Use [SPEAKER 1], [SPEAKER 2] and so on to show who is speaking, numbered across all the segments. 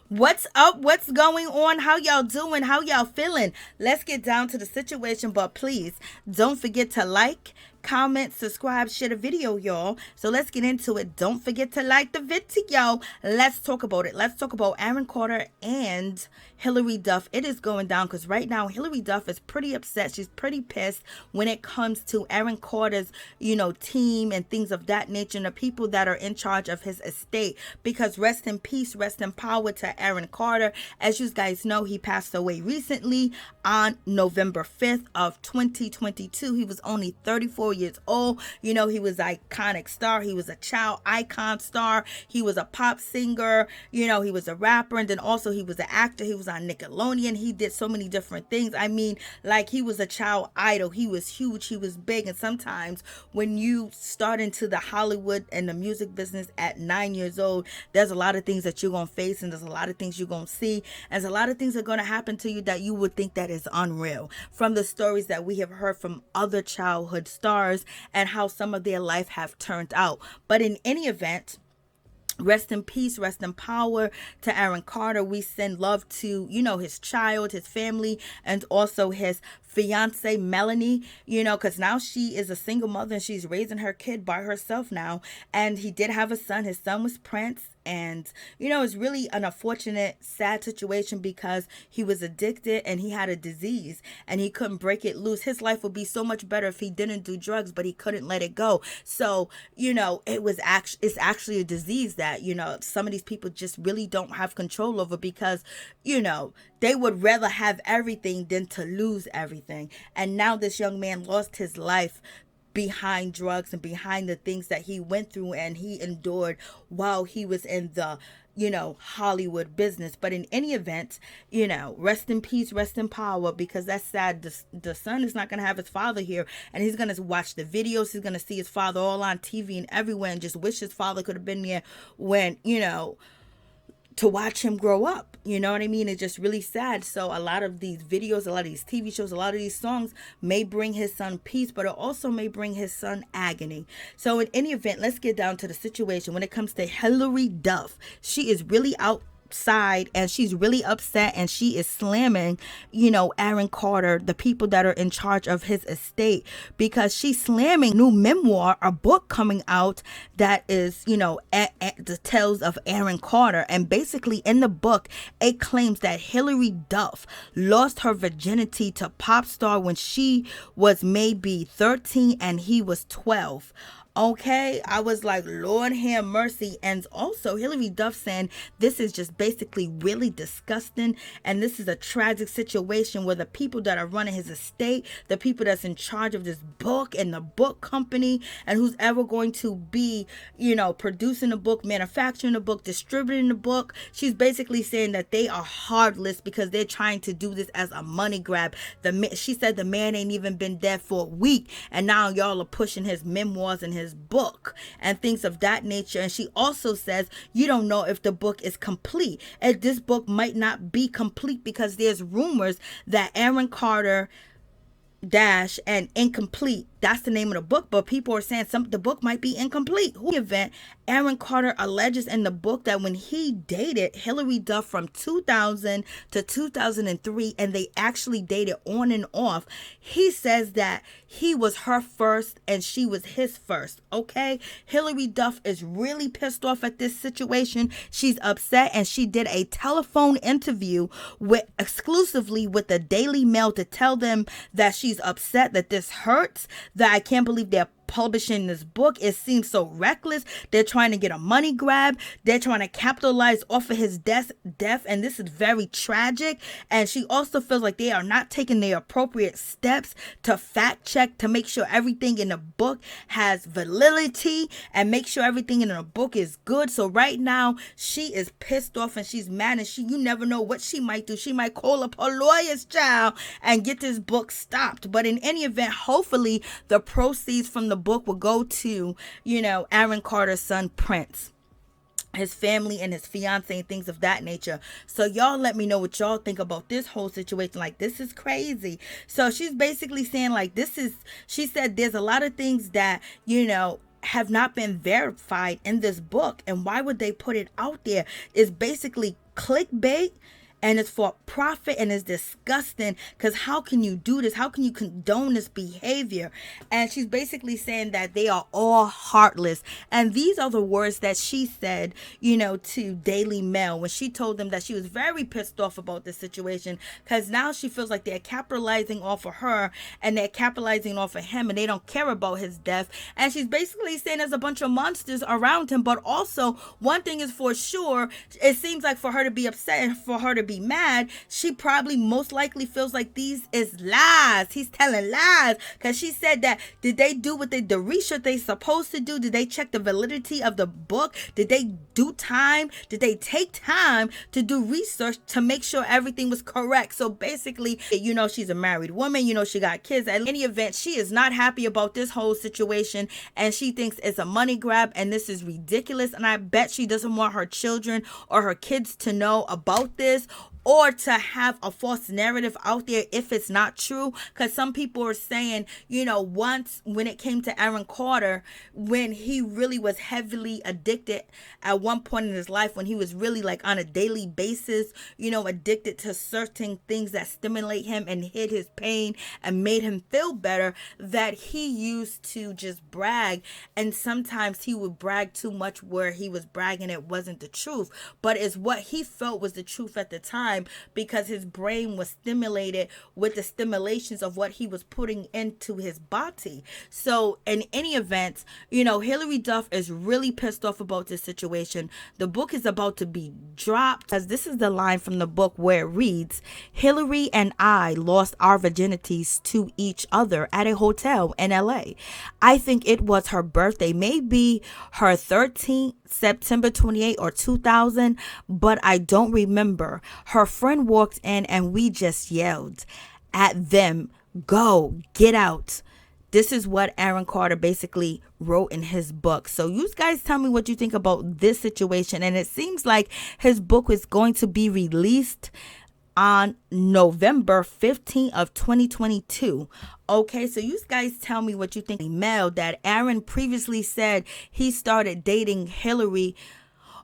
[SPEAKER 1] What's up? What's going on? How y'all doing? How y'all feeling? Let's get down to the situation, but please don't forget to like, comment, subscribe, share the video, y'all. So let's get into it. Don't forget to like the video. Let's talk about it. Let's talk about Aaron Carter and Hilary Duff. It is going down because right now Hilary Duff is pretty upset. She's pretty pissed when it comes to Aaron Carter's, team and things of that nature and the people that are in charge of his estate. Because rest in peace, rest in power to Aaron Carter. As you guys know, he passed away recently on November 5th of 2022. He was only 34 years old. He was an iconic star. He was a child icon star. He was a pop singer. He was a rapper, and then also he was an actor. He was on Nickelodeon. He did so many different things. I mean, like, he was a child idol. He was huge. He was big. And sometimes when you start into the Hollywood and the music business at 9 years old, there's a lot of things that you're going to face, and there's a lot of things you're going to see, and there's a lot of things that are going to happen to you that you would think that is unreal from the stories that we have heard from other childhood stars and how some of their life have turned out. But in any event, rest in peace, rest in power to Aaron Carter. We send love to, his child, his family, and also his fiance Melanie, because now she is a single mother and she's raising her kid by herself now. And he did have a son. His son was Prince. And, it's really an unfortunate, sad situation because he was addicted and he had a disease and he couldn't break it loose. His life would be so much better if he didn't do drugs, but he couldn't let it go. So, it's actually a disease that, some of these people just really don't have control over because, they would rather have everything than to lose everything. And now this young man lost his life behind drugs and behind the things that he went through and he endured while he was in the Hollywood business. But in any event, rest in peace, rest in power, because that's sad. The son is not going to have his father here, and he's going to watch the videos. He's going to see his father all on TV and everywhere and just wish his father could have been there when, to watch him grow up. You know what I mean? It's just really sad. So a lot of these videos, a lot of these TV shows, a lot of these songs may bring his son peace, but it also may bring his son agony. So in any event, let's get down to the situation. When it comes to Hilary Duff, she is really outside and she's really upset and she is slamming, Aaron Carter, the people that are in charge of his estate, because she's slamming new memoir, a book coming out that is, the tales of Aaron Carter. And basically in the book, it claims that Hilary Duff lost her virginity to pop star when she was maybe 13 and he was 12. Okay, I was like, Lord have mercy. And also Hilary Duff saying this is just basically really disgusting. And this is a tragic situation where the people that are running his estate, the people that's in charge of this book and the book company, and who's ever going to be, producing the book, manufacturing the book, distributing the book, she's basically saying that they are heartless because they're trying to do this as a money grab. She said the man ain't even been dead for a week, and now y'all are pushing his memoirs and his book and things of that nature. And she also says you don't know if the book is complete, and this book might not be complete because there's rumors that Aaron Carter dash and incomplete, that's the name of the book, but people are saying the book might be incomplete. Who event, Aaron Carter alleges in the book that when he dated Hilary Duff from 2000 to 2003, and they actually dated on and off, he says that he was her first and she was his first. Okay, Hilary Duff is really pissed off at this situation. She's upset, and she did a telephone interview exclusively with the Daily Mail to tell them that she's upset, that this hurts, that I can't believe they're publishing this book. It seems so reckless. They're trying to get a money grab. They're trying to capitalize off of his death, and this is very tragic. And she also feels like they are not taking the appropriate steps to fact check, to make sure everything in the book has validity and make sure everything in the book is good. So right now she is pissed off and she's mad, and you never know what she might do. She might call up her lawyer's child and get this book stopped. But in any event, hopefully the proceeds from the book will go to, Aaron Carter's son Prince, his family and his fiance and things of that nature. So y'all let me know what y'all think about this whole situation. Like, this is crazy. So she's basically saying she said there's a lot of things that, have not been verified in this book, and why would they put it out there? Is basically clickbait and it's for profit, and it's disgusting because how can you do this? How can you condone this behavior? And she's basically saying that they are all heartless. And these are the words that she said, to Daily Mail when she told them that she was very pissed off about this situation because now she feels like they're capitalizing off of her and they're capitalizing off of him and they don't care about his death. And she's basically saying there's a bunch of monsters around him. But also, one thing is for sure, it seems like for her to be upset and for her to be mad, she probably most likely feels like these is lies. He's telling lies because she said that did they do what the research they supposed to do? Did they check the validity of the book? Did they do time? Did they take time to do research to make sure everything was correct? So basically, she's a married woman, she got kids. At any event, she is not happy about this whole situation and she thinks it's a money grab and this is ridiculous, and I bet she doesn't want her children or her kids to know about this or to have a false narrative out there if it's not true. Because some people are saying, once when it came to Aaron Carter, when he really was heavily addicted at one point in his life, when he was really like on a daily basis, addicted to certain things that stimulate him and hid his pain and made him feel better, that he used to just brag. And sometimes he would brag too much where he was bragging it wasn't the truth, but it's what he felt was the truth at the time because his brain was stimulated with the stimulations of what he was putting into his body. So in any event, Hilary Duff is really pissed off about this situation. The book is about to be dropped, as this is the line from the book where it reads, Hilary and I lost our virginities to each other at a hotel in LA. I think it was her birthday, maybe her 13th, September 28 or 2000, but I don't remember. Her friend walked in and we just yelled at them, go, get out. This is what Aaron Carter basically wrote in his book. So you guys tell me what you think about this situation. And it seems like his book is going to be released on November 15th of 2022. Okay, so you guys tell me what you think. Email that Aaron previously said he started dating Hilary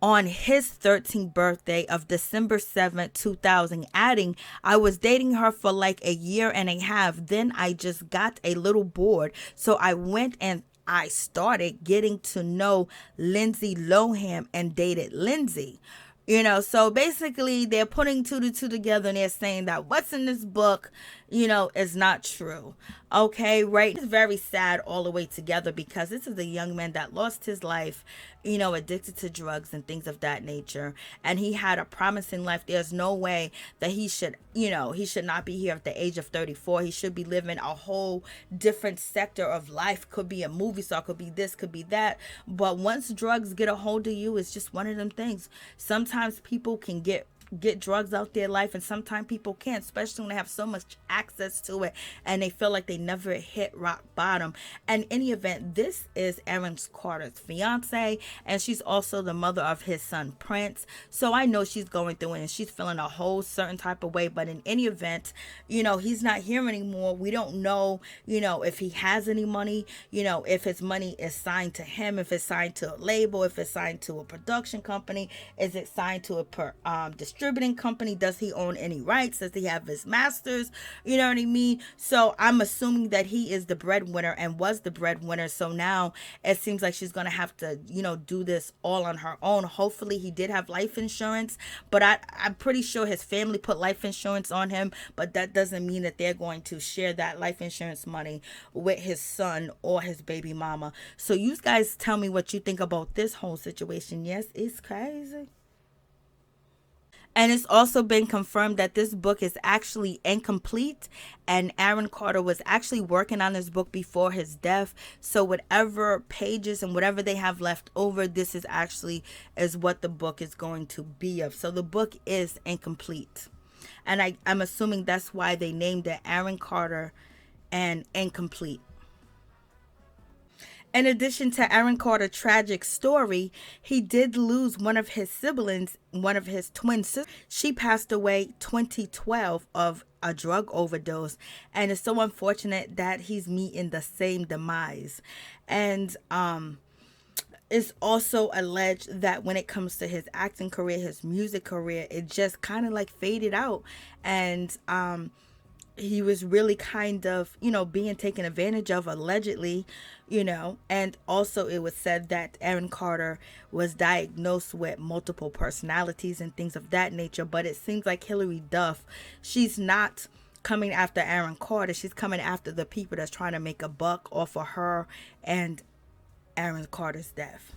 [SPEAKER 1] on his 13th birthday of December 7th, 2000, adding, I was dating her for like a year and a half. Then I just got a little bored. So I went and I started getting to know Lindsay Lohan and dated Lindsay. So basically they're putting two to two together and they're saying that what's in this book, is not true. Okay, right? It's very sad all the way together because this is a young man that lost his life, addicted to drugs and things of that nature. And he had a promising life. There's no way that he should not be here at the age of 34. He should be living a whole different sector of life. Could be a movie star, could be this, could be that. But once drugs get a hold of you, it's just one of them things. Sometimes people can get drugs out their life and sometimes people can't, especially when they have so much access to it and they feel like they never hit rock bottom. And in any event, this is Aaron Carter's fiance and she's also the mother of his son Prince. So I know she's going through it and she's feeling a whole certain type of way. But in any event, he's not here anymore. We don't know, if he has any money, if his money is signed to him, if it's signed to a label, if it's signed to a production company, is it signed to a distributing company? Does he own any rights? Does he have his masters? You know what I mean? So I'm assuming that he is the breadwinner and was the breadwinner. So now it seems like she's going to have to, do this all on her own. Hopefully he did have life insurance, but I'm pretty sure his family put life insurance on him, but that doesn't mean that they're going to share that life insurance money with his son or his baby mama. So you guys tell me what you think about this whole situation. Yes, it's crazy. And it's also been confirmed that this book is actually incomplete and Aaron Carter was actually working on this book before his death. So whatever pages and whatever they have left over, this is what the book is going to be of. So the book is incomplete. And I'm assuming that's why they named it Aaron Carter and Incomplete. In addition to Aaron Carter's tragic story, he did lose one of his siblings, one of his twin sisters. She passed away 2012 of a drug overdose, and it's so unfortunate that he's meeting the same demise. And it's also alleged that when it comes to his acting career, his music career, it just kind of like faded out. And he was really kind of, being taken advantage of, allegedly, and also it was said that Aaron Carter was diagnosed with multiple personalities and things of that nature. But it seems like Hilary Duff, she's not coming after Aaron Carter. She's coming after the people that's trying to make a buck off of her and Aaron Carter's death.